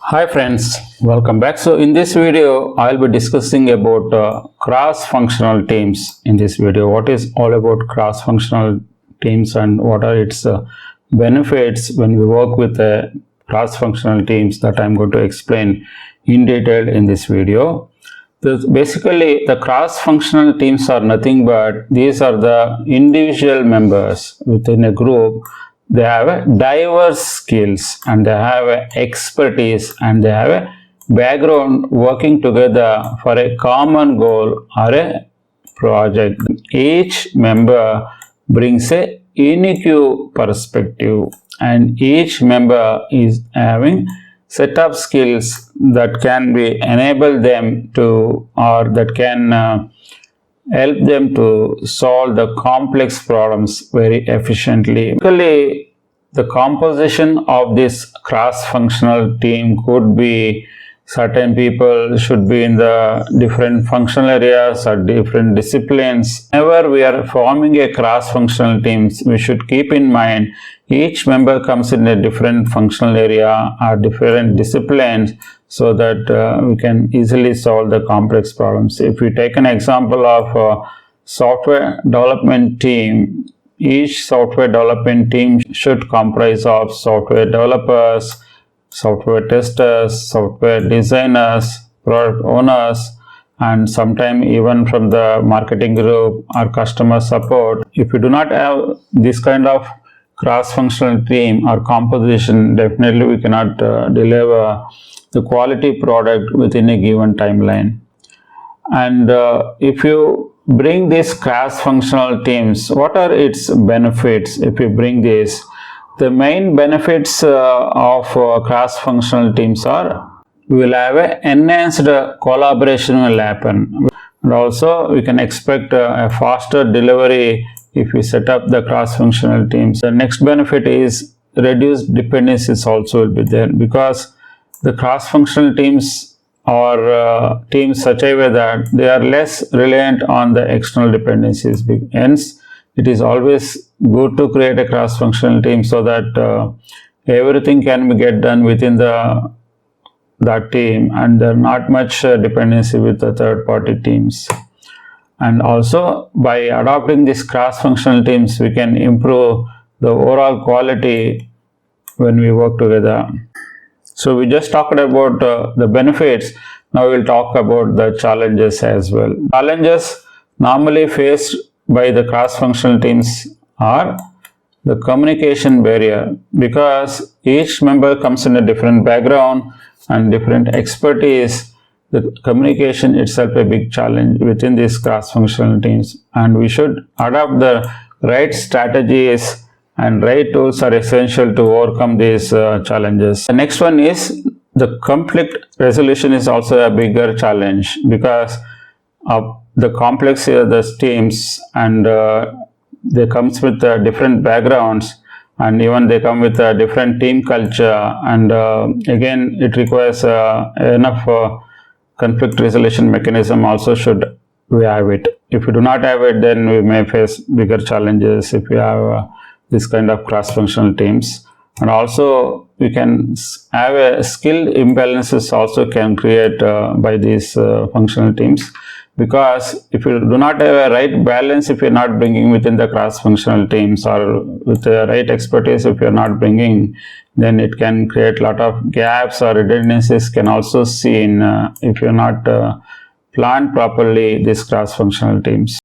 Hi friends, welcome back. So in this video, I'll be discussing about cross-functional teams. In this video, what is all about cross-functional teams and what are its benefits when we work with cross-functional teams, that I'm going to explain in detail in this video. Basically, the cross-functional teams are nothing but these are the individual members within a group. They have diverse skills and they have expertise and they have a background working together for a common goal or a project. Each member brings a unique perspective and each member is having set of skills that can be enable them to, or that can help them to solve the complex problems very efficiently. Basically, the composition of this cross-functional team could be certain people should be in the different functional areas or different disciplines. Whenever we are forming a cross-functional teams, we should keep in mind each member comes in a different functional area or different disciplines, so that we can easily solve the complex problems. If we take an example of a software development team, each software development team should comprise of software developers, software testers, software designers, product owners, and sometimes even from the marketing group or customer support. If you do not have this kind of cross-functional team or composition, definitely we cannot deliver the quality product within a given timeline. And if you bring these cross-functional teams, what are its benefits? If you bring this, the main benefits of cross-functional teams are we will have an enhanced collaboration will happen, and also we can expect a faster delivery if we set up the cross-functional teams. The next benefit is reduced dependencies also will be there, because the cross-functional teams are teams such a way that they are less reliant on the external dependencies. Hence, it is always good to create a cross-functional team so that everything can be get done within that team, and there not much dependency with the third-party teams. And also, by adopting these cross-functional teams, we can improve the overall quality when we work together. So we just talked about the benefits. Now we will talk about the challenges as well. Challenges normally faced by the cross-functional teams are the communication barrier, because each member comes in a different background and different expertise. The communication itself a big challenge within these cross-functional teams, and we should adopt the right strategies and right tools are essential to overcome these challenges. The next one is the conflict resolution is also a bigger challenge, because of the complexity of the teams, and they comes with different backgrounds, and even they come with a different team culture, and again it requires enough conflict resolution mechanism also should we have it. If we do not have it, then we may face bigger challenges if we have this kind of cross-functional teams. And also we can have a skill imbalances also can create by these functional teams, because if you do not have a right balance, if you're not bringing within the cross-functional teams, or with the right expertise if you're not bringing, then it can create a lot of gaps or redundancies can also seen if you're not planned properly these cross-functional teams.